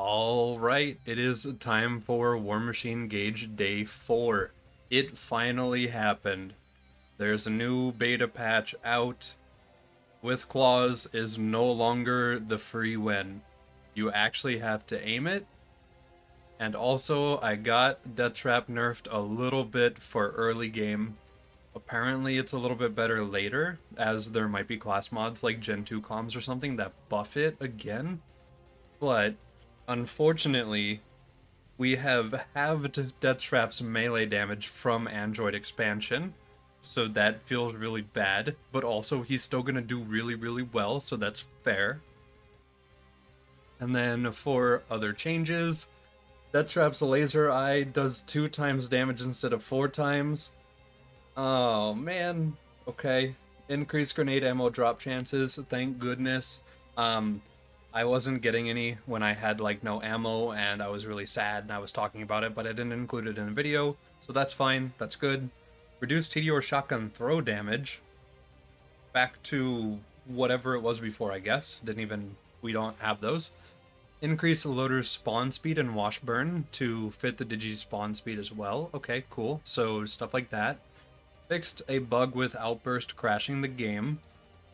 Alright, it is time for War Machine Gaige Day 4. It finally happened. There's a new beta patch out. With claws is no longer the free win. You actually have to aim it. And also, I got Death Trap nerfed a little bit for early game. Apparently, it's a little bit better later, as there might be class mods like Gen 2 comms or something that buff it again. But unfortunately, we have halved Death Trap's melee damage from Android expansion, so that feels really bad, but also he's still gonna do really, really well, so that's fair. And then for other changes, Death Trap's laser eye does 2 times damage instead of 4 times. Oh man, okay. Increased grenade ammo drop chances, thank goodness. I wasn't getting any when I had like no ammo and I was really sad and I was talking about it, but I didn't include it in the video, so that's fine, that's good. Reduced TD shotgun throw damage back to whatever it was before, I guess. We don't have those. Increase loader's spawn speed and wash burn to fit the Digi's spawn speed as well. Okay, cool. So stuff like that. Fixed a bug with Outburst crashing the game.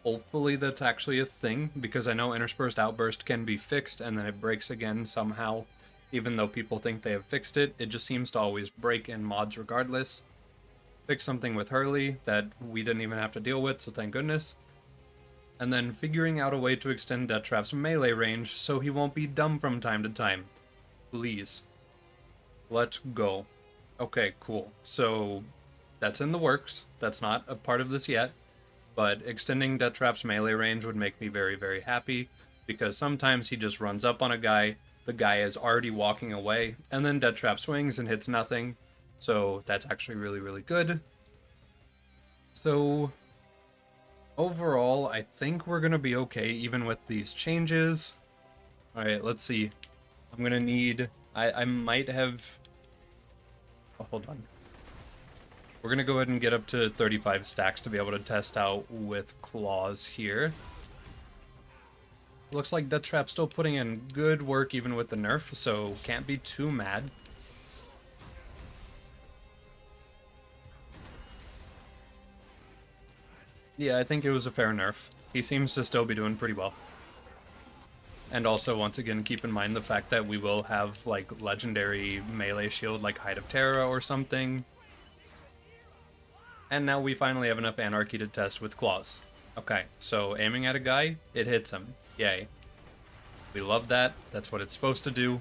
Hopefully that's actually a thing, because I know interspersed outburst can be fixed and then it breaks again somehow. Even though people think they have fixed it, it just seems to always break in mods regardless. Fix something with Hurley that we didn't even have to deal with, so thank goodness. And then figuring out a way to extend Death Trap's melee range so he won't be dumb from time to time. Please. Let's go. Okay, cool. So that's in the works. That's not a part of this yet. But extending Death Trap's melee range would make me very, very happy, because sometimes he just runs up on a guy, the guy is already walking away, and then Death Trap swings and hits nothing, so that's actually really, really good. So, overall, I think we're going to be okay even with these changes. Alright, let's see. I'm going to need... I might have... Oh, hold on. We're going to go ahead and get up to 35 stacks to be able to test out with claws here. Looks like Death Trap's still putting in good work even with the nerf, so can't be too mad. Yeah, I think it was a fair nerf. He seems to still be doing pretty well. And also, once again, keep in mind the fact that we will have, like, legendary melee shield like Height of Terra or something. And now we finally have enough anarchy to test with claws. Okay, so aiming at a guy, it hits him. Yay. We love that. That's what it's supposed to do.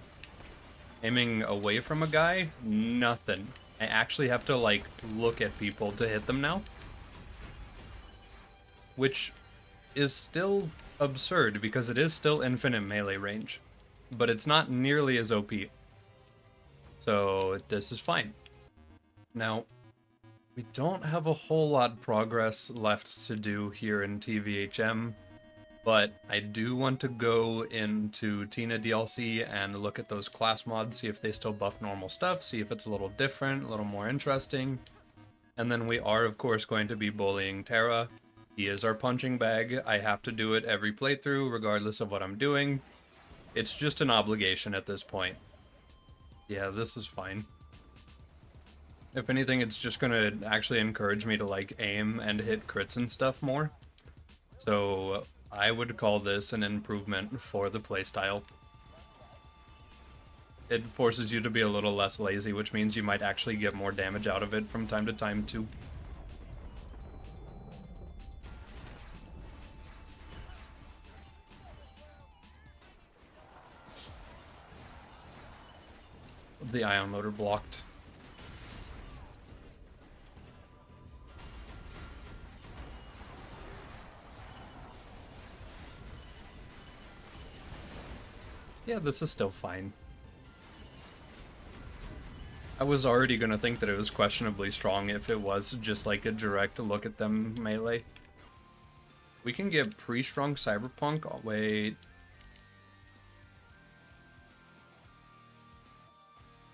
Aiming away from a guy, nothing. I actually have to, like, look at people to hit them now. Which is still absurd, because it is still infinite melee range. But it's not nearly as OP. So this is fine. Now, we don't have a whole lot of progress left to do here in TVHM, but I do want to go into Tina DLC and look at those class mods, see if they still buff normal stuff, see if it's a little different, a little more interesting. And then we are, of course, going to be bullying Terra. He is our punching bag. I have to do it every playthrough, regardless of what I'm doing. It's just an obligation at this point. Yeah, this is fine. If anything, it's just gonna actually encourage me to, like, aim and hit crits and stuff more. So I would call this an improvement for the playstyle. It forces you to be a little less lazy, which means you might actually get more damage out of it from time to time, too. The ion loader blocked. Yeah, this is still fine. I was already gonna think that it was questionably strong if it was just like a direct look at them melee. We can get pre-strong Cyberpunk. Oh, wait.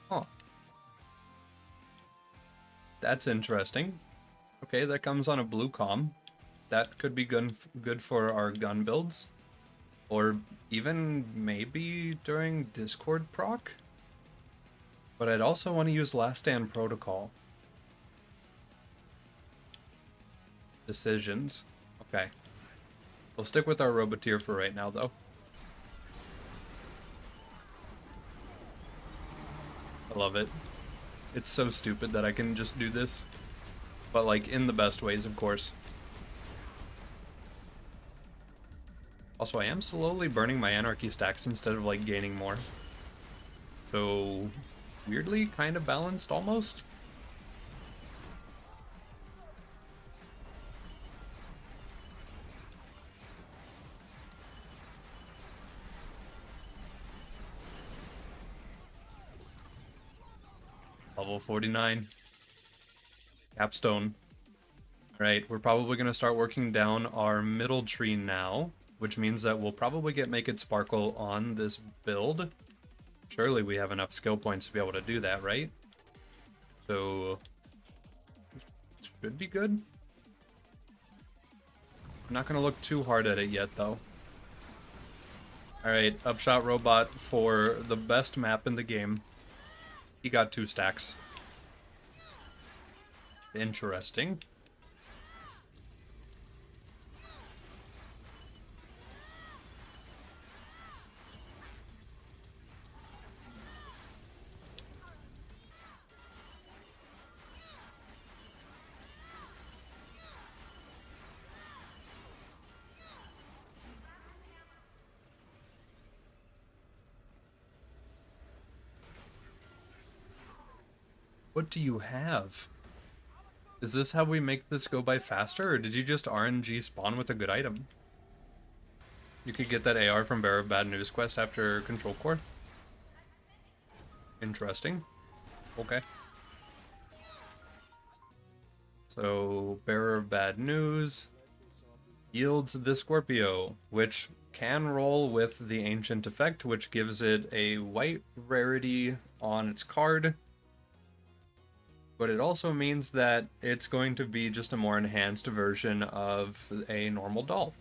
Huh. That's interesting. Okay, that comes on a blue comm. That could be good for our gun builds. Or even maybe during Discord proc? But I'd also want to use Last Stand Protocol. Decisions. Okay. We'll stick with our Roboteer for right now, though. I love it. It's so stupid that I can just do this. But, like, in the best ways, of course. Also, I am slowly burning my Anarchy stacks instead of, like, gaining more. So, weirdly, kind of balanced, almost. Level 49. Capstone. Alright, we're probably going to start working down our middle tree now, which means that we'll probably get Make It Sparkle on this build. Surely we have enough skill points to be able to do that, right? So, should be good. I'm not going to look too hard at it yet, though. Alright, Upshot Robot for the best map in the game. He got 2 stacks. Interesting. What do you have? Is this how we make this go by faster, or did you just RNG spawn with a good item? You could get that AR from Bearer of Bad News quest after Control Core. Interesting. Okay. So, Bearer of Bad News yields the Scorpio, which can roll with the Ancient effect, which gives it a white rarity on its card. But it also means that it's going to be just a more enhanced version of a normal doll.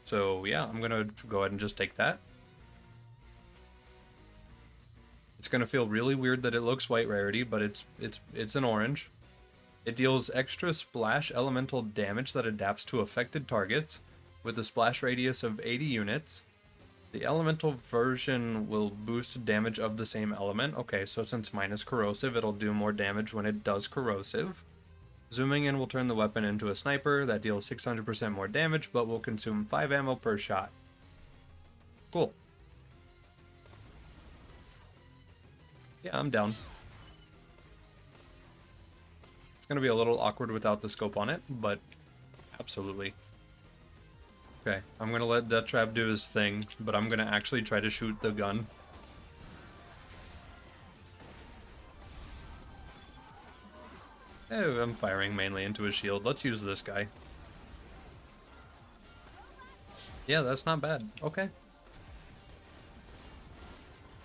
So yeah, I'm gonna go ahead and just take that. It's gonna feel really weird that it looks white rarity, but it's an orange. It deals extra splash elemental damage that adapts to affected targets, with a splash radius of 80 units. The elemental version will boost damage of the same element. Okay, so since mine is corrosive, it'll do more damage when it does corrosive. Zooming in will turn the weapon into a sniper that deals 600% more damage, but will consume 5 ammo per shot. Cool. Yeah, I'm down. It's gonna be a little awkward without the scope on it, but absolutely. Okay, I'm gonna let Death Trap do his thing, but I'm gonna actually try to shoot the gun. I'm firing mainly into his shield. Let's use this guy. Yeah, that's not bad. Okay.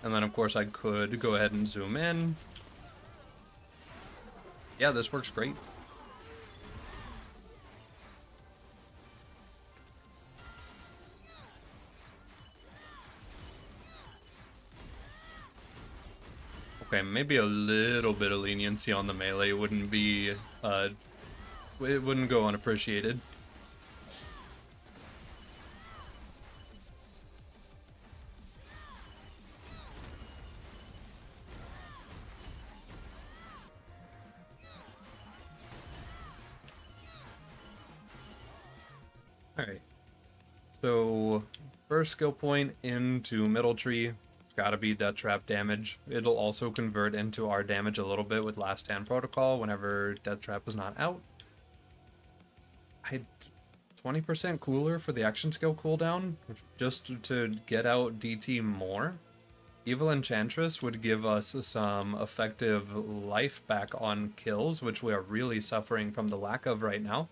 And then, of course, I could go ahead and zoom in. Yeah, this works great. Okay, maybe a little bit of leniency on the melee wouldn't be, it wouldn't go unappreciated. Alright. So, first skill point into middle tree. Gotta be Death Trap damage. It'll also convert into our damage a little bit with Last Stand Protocol whenever Death Trap is not out. 20% cooler for the action skill cooldown, just to get out DT more. Evil Enchantress would give us some effective life back on kills, which we are really suffering from the lack of right now.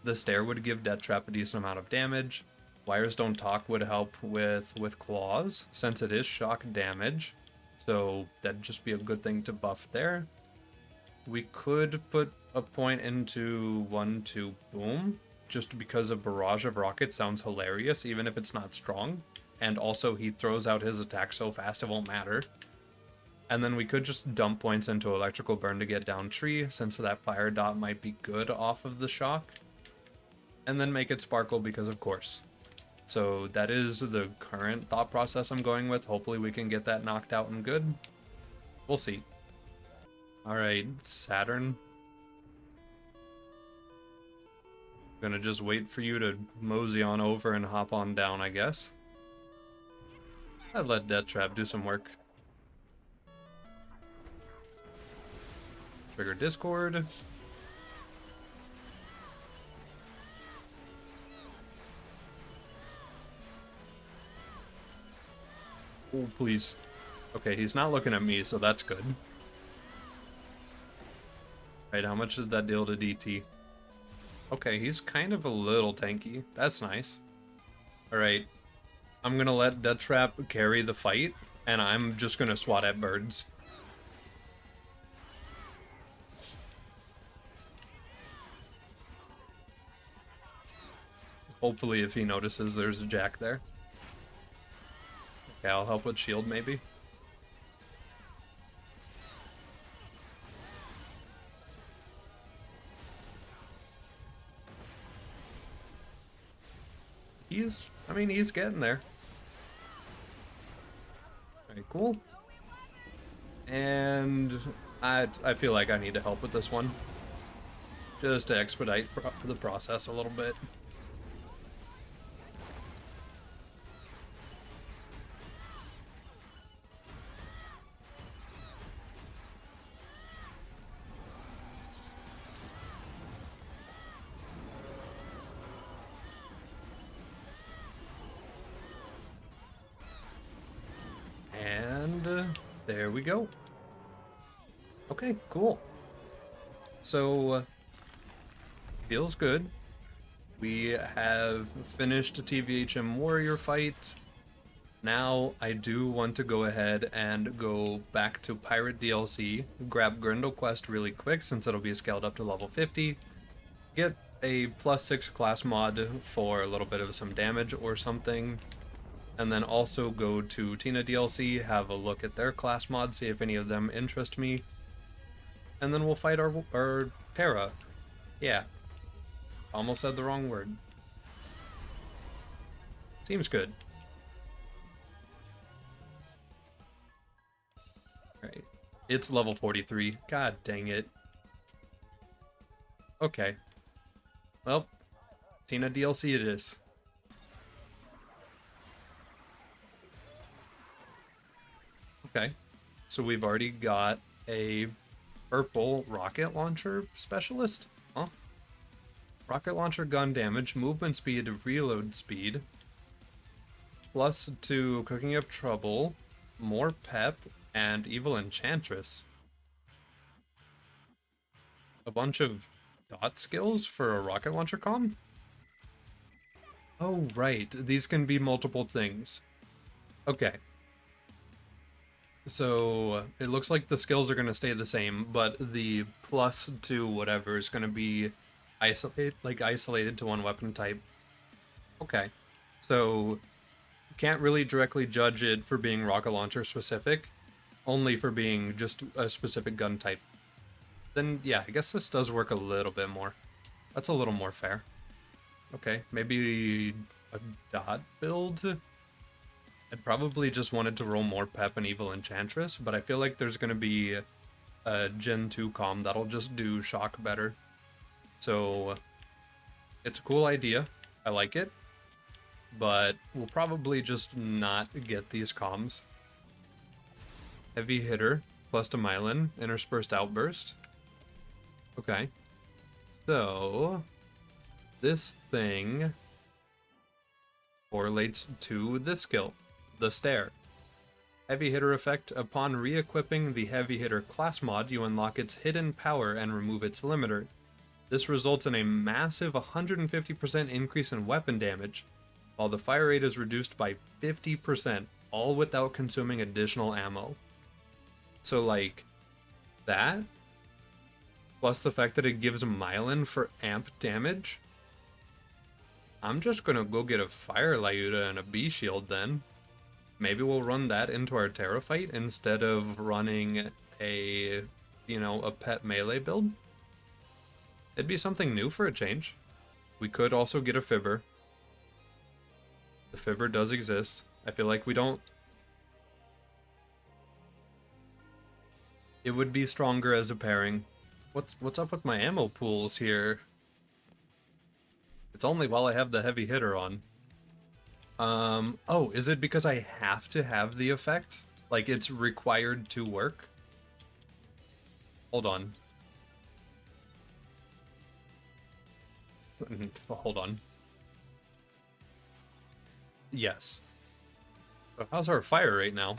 The Stare would give Death Trap a decent amount of damage. Wires Don't Talk would help with Claws, since it is shock damage. So that'd just be a good thing to buff there. We could put a point into 1-2 Boom. just because a barrage of rockets sounds hilarious, even if it's not strong. And also, he throws out his attack so fast it won't matter. And then we could just dump points into electrical burn to get down tree, since that fire dot might be good off of the shock. And then make it sparkle because of course. So that is the current thought process I'm going with. Hopefully we can get that knocked out and good. We'll see. Alright, Saturn. Gonna just wait for you to mosey on over and hop on down, I guess. I'd let Death Trap do some work. Trigger Discord. Oh, please. Okay, he's not looking at me, so that's good. Right, how much did that deal to DT? Okay, he's kind of a little tanky. That's nice. Alright. I'm gonna let Death Trap carry the fight, and I'm just gonna swat at birds. Hopefully if he notices there's a Jack there. Okay, I'll help with shield maybe. He's getting there. Alright, cool. And I feel like I need to help with this one. Just to expedite the process a little bit. There we go. Okay, cool. So, feels good. We have finished a TVHM Warrior fight. Now, I do want to go ahead and go back to Pirate DLC, grab Grendel Quest really quick since it'll be scaled up to level 50, get a +6 class mod for a little bit of some damage or something, and then also go to Tina DLC, have a look at their class mods, see if any of them interest me. And then we'll fight our Terra. Yeah. Almost said the wrong word. Seems good. Alright. It's level 43. God dang it. Okay. Well, Tina DLC it is. Okay, so we've already got a purple rocket launcher specialist. Huh? Rocket launcher gun damage, movement speed, reload speed, +2 cooking up trouble, more pep, and evil enchantress. A bunch of dot skills for a rocket launcher com? Oh, right. These can be multiple things. Okay. So it looks like the skills are going to stay the same, but the +2 whatever is going to be isolated to one weapon type. Okay. So can't really directly judge it for being rocket launcher specific, only for being just a specific gun type. Then yeah, I guess this does work a little bit more. That's a little more fair. Okay, maybe a dot build? I'd probably just wanted to roll more pep and evil enchantress, but I feel like there's going to be a Gen 2 comm that'll just do shock better. So it's a cool idea. I like it. But we'll probably just not get these comms. Heavy hitter, +2 Myelin, interspersed outburst. Okay. So this thing correlates to this skill. The Stare. Heavy hitter effect. Upon re-equipping the heavy hitter class mod, you unlock its hidden power and remove its limiter. This results in a massive 150% increase in weapon damage, while the fire rate is reduced by 50%, all without consuming additional ammo. So like that, plus the fact that it gives Myelin for amp damage, I'm just gonna go get a Fire Lyuda and a Bee Shield then. Maybe we'll run that into our Terra fight instead of running a, a pet melee build. It'd be something new for a change. We could also get a Fibber. The Fibber does exist. I feel like we don't... It would be stronger as a pairing. What's up with my ammo pools here? It's only while I have the heavy hitter on. Oh, is it because I have to have the effect? Like, it's required to work? Hold on. Hold on. Yes. So how's our fire rate now?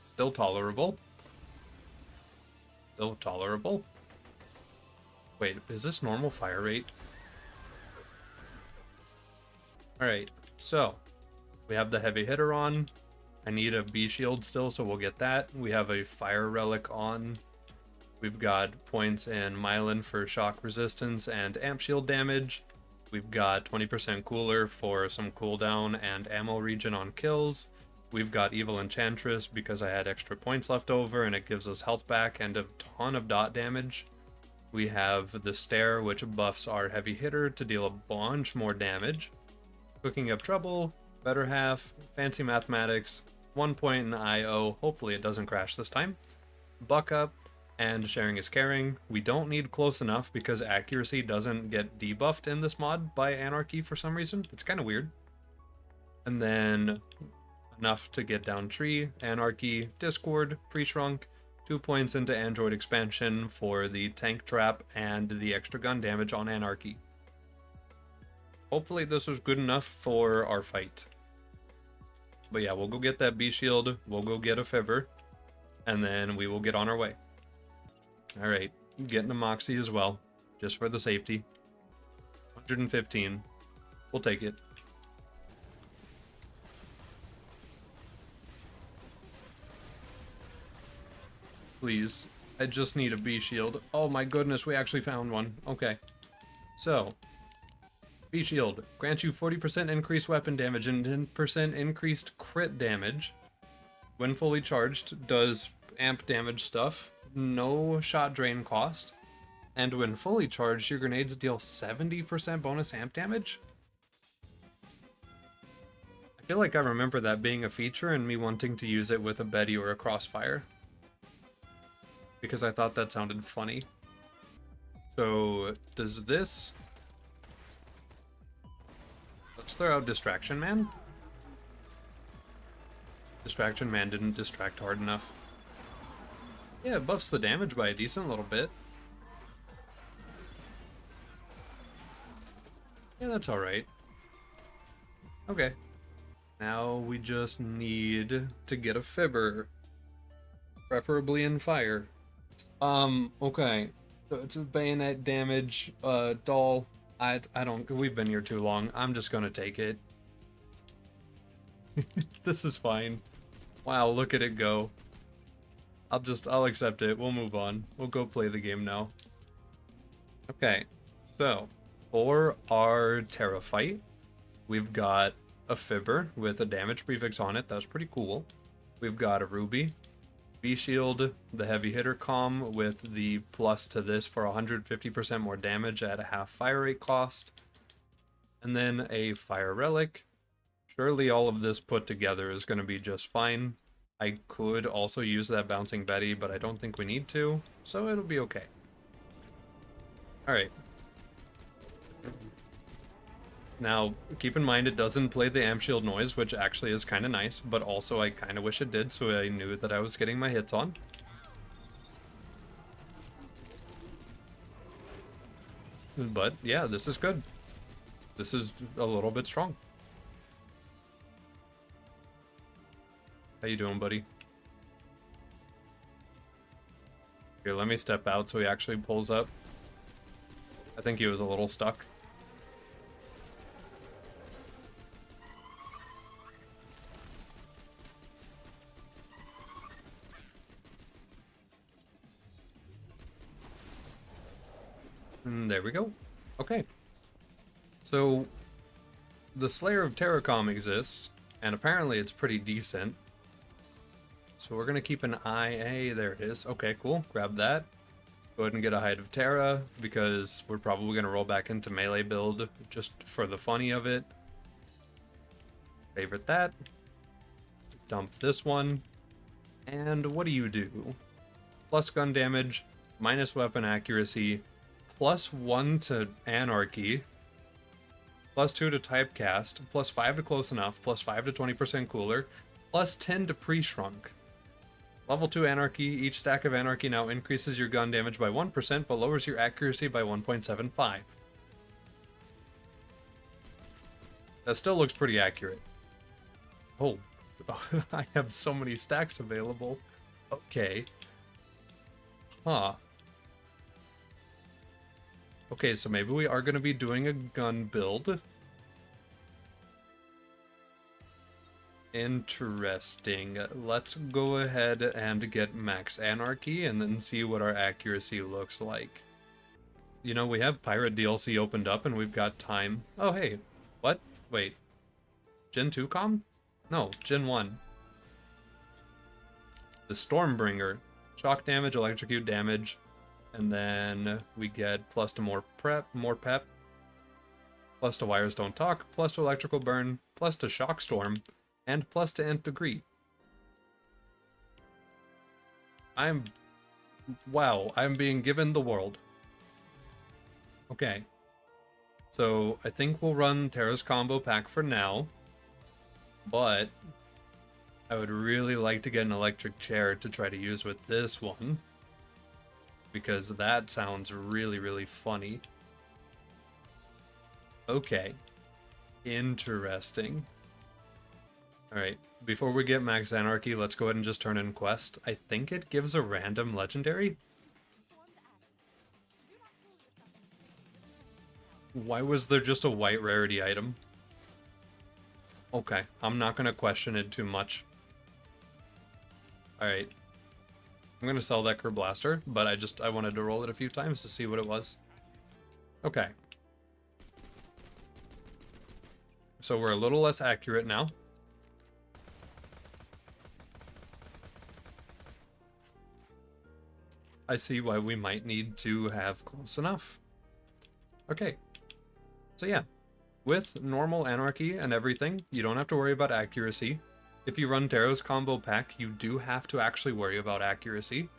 Still tolerable. Still tolerable. Wait, is this normal fire rate? Alright, so we have the heavy hitter on. I need a Bee Shield still, so we'll get that. We have a Fire Relic on. We've got points in Myelin for shock resistance and amp shield damage. We've got 20% cooler for some cooldown and ammo regen on kills. We've got Evil Enchantress because I had extra points left over and it gives us health back and a ton of dot damage. We have the Stare, which buffs our heavy hitter to deal a bunch more damage. Cooking Up Trouble, Better Half, Fancy Mathematics, 1 point in IO, hopefully it doesn't crash this time. Buck Up, and Sharing is Caring. We don't need Close Enough because accuracy doesn't get debuffed in this mod by Anarchy for some reason. It's kind of weird. And then Enough to get down Tree, Anarchy, Discord, Pre-Shrunk, 2 points into Android Expansion for the Tank Trap and the extra gun damage on Anarchy. Hopefully this was good enough for our fight. But yeah, we'll go get that Bee Shield, we'll go get a Fibber, and then we will get on our way. Alright, getting a Moxie as well, just for the safety. 115. We'll take it. Please. I just need a Bee Shield. Oh my goodness, we actually found one. Okay. So, Bee Shield grants you 40% increased weapon damage and 10% increased crit damage. When fully charged, does amp damage stuff. No shot drain cost. And when fully charged, your grenades deal 70% bonus amp damage? I feel like I remember that being a feature and me wanting to use it with a Betty or a Crossfire. Because I thought that sounded funny. So, does this... Let's throw out Distraction Man. Distraction Man didn't distract hard enough. Yeah, it buffs the damage by a decent little bit. Yeah, that's alright. Okay. Now we just need to get a Fibber. Preferably in fire. Okay. So it's a bayonet damage, doll. I don't, we've been here too long. I'm just gonna take it. This is fine. Wow, look at it go. I'll accept it. We'll move on. We'll go play the game now. Okay. So, for our Terra fight, we've got a Fibber with a damage prefix on it. That's pretty cool. We've got a Ruby, Bee Shield, the heavy hitter comm with the plus to this for 150% more damage at a half fire rate cost, and then a Fire Relic. Surely all of this put together is going to be just fine. I could also use that Bouncing Betty, but I don't think we need to, so it'll be okay. Alright. Now, keep in mind it doesn't play the amp shield noise, which actually is kind of nice, but also I kind of wish it did, so I knew that I was getting my hits on. But yeah, this is good. This is a little bit strong. How you doing, buddy? Here, let me step out so he actually pulls up. I think he was a little stuck. There we go. Okay. So, the Slayer of Terracom exists, and apparently it's pretty decent. So we're gonna keep an eye. Hey, there it is. Okay, cool. Grab that. Go ahead and get a Hide of Terra, because we're probably gonna roll back into melee build just for the funny of it. Favorite that. Dump this one. And what do you do? Plus gun damage, minus weapon accuracy, +1 to Anarchy, +2 to Typecast, +5 to Close Enough, +5 to 20% Cooler, +10 to Pre-Shrunk. Level 2 Anarchy, each stack of Anarchy now increases your gun damage by 1%, but lowers your accuracy by 1.75. That still looks pretty accurate. Oh, I have so many stacks available. Okay. Huh. Okay, so maybe we are going to be doing a gun build. Interesting. Let's go ahead and get max Anarchy and then see what our accuracy looks like. You know, we have Pirate DLC opened up and we've got time. Oh, hey. What? Wait. Gen 2 com? No, Gen 1. The Stormbringer. Shock damage, electrocute damage, and then we get plus to more pep, plus to Wires Don't Talk, plus to Electrical Burn, plus to Shock Storm, and plus to Nth Degree. Wow, I'm being given the world. Okay. So, I think we'll run Terra's combo pack for now, but I would really like to get an electric chair to try to use with this one, because that sounds really, really funny. Okay. Interesting. Alright, before we get Max Anarchy, let's go ahead and just turn in Quest. I think it gives a random legendary. Why was there just a white rarity item? Okay, I'm not gonna question it too much. Alright. I'm gonna sell that Kerr Blaster, but I wanted to roll it a few times to see what it was. Okay. So we're a little less accurate now. I see why we might need to have Close Enough. Okay. So yeah, with normal Anarchy and everything, you don't have to worry about accuracy. If you run Darrow's combo pack, you do have to actually worry about accuracy.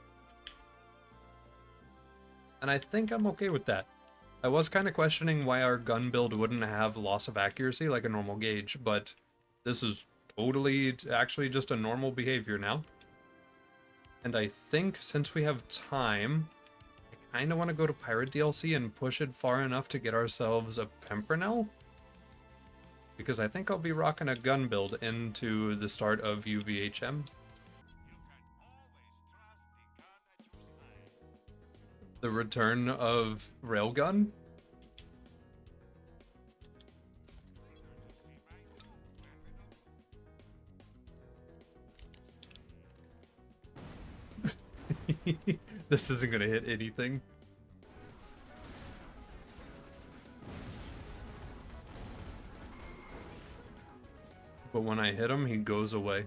And I think I'm okay with that. I was kind of questioning why our gun build wouldn't have loss of accuracy like a normal Gaige, but this is totally actually just a normal behavior now. And I think since we have time, I kind of want to go to Pirate DLC and push it far enough to get ourselves a Pimpernel. Because I think I'll be rocking a gun build into the start of UVHM. The return of Railgun? This isn't gonna hit anything. But when I hit him, he goes away.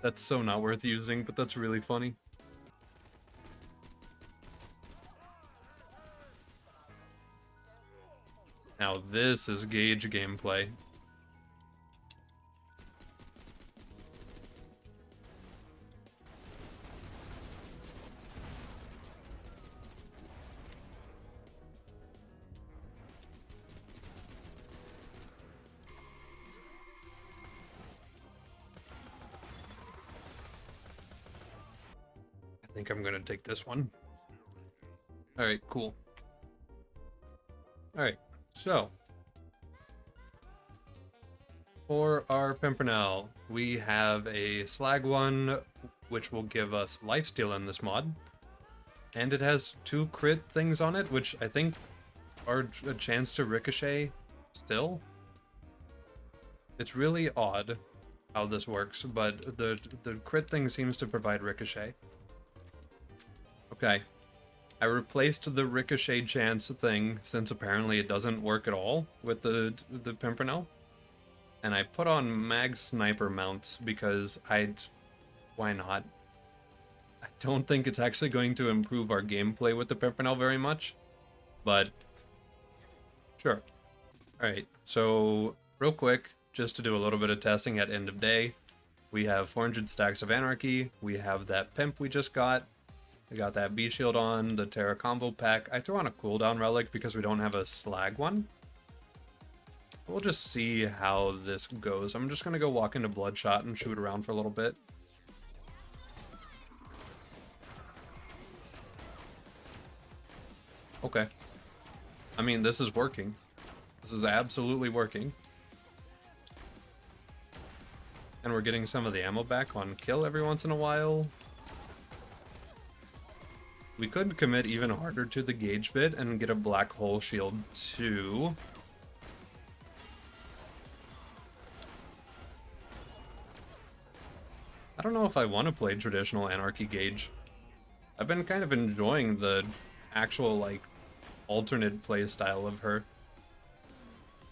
That's so not worth using, but that's really funny. Now this is Gaige gameplay. I think I'm gonna take this one. Alright, cool. Alright, so for our Pimpernel, we have a Slag one, which will give us lifesteal in this mod. And it has 2 crit things on it, which I think are a chance to ricochet still. It's really odd how this works, but the crit thing seems to provide ricochet. Okay. I replaced the ricochet chance thing since apparently it doesn't work at all with the Pimpernel. And I put on mag sniper mounts because why not? I don't think it's actually going to improve our gameplay with the Pimpernel very much, but sure. Alright, so real quick, just to do a little bit of testing at end of day, we have 400 stacks of Anarchy, we have that Pimp we just got, we got that B shield on, the Terra combo pack. I threw on a cooldown relic because we don't have a slag one. We'll just see how this goes. I'm just gonna go walk into Bloodshot and shoot around for a little bit. Okay. I mean, this is working. This is absolutely working. And we're getting some of the ammo back on kill every once in a while. We could commit even harder to the Gaige bit and get a black hole shield too. I don't know if I want to play traditional Anarchy Gaige. I've been kind of enjoying the actual, like, alternate play style of her.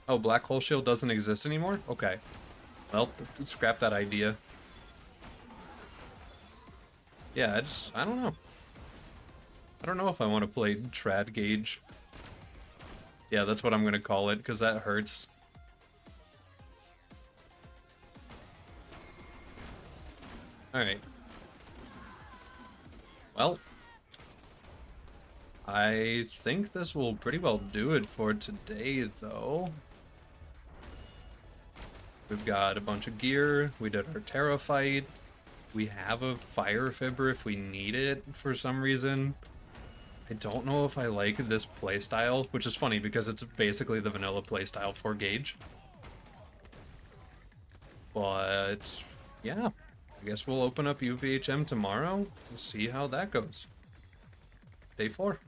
Oh, black hole shield doesn't exist anymore? Okay. Well, scrap that idea. Yeah, I don't know. I don't know if I want to play Trad Gaige. Yeah, that's what I'm gonna call it, because that hurts. Alright. Well, I think this will pretty well do it for today, though. We've got a bunch of gear, we did our Terra fight, we have a Fire Fibber if we need it for some reason. I don't know if I like this playstyle, which is funny because it's basically the vanilla playstyle for Gaige. But, yeah, I guess we'll open up UVHM tomorrow and see how that goes. Day 4.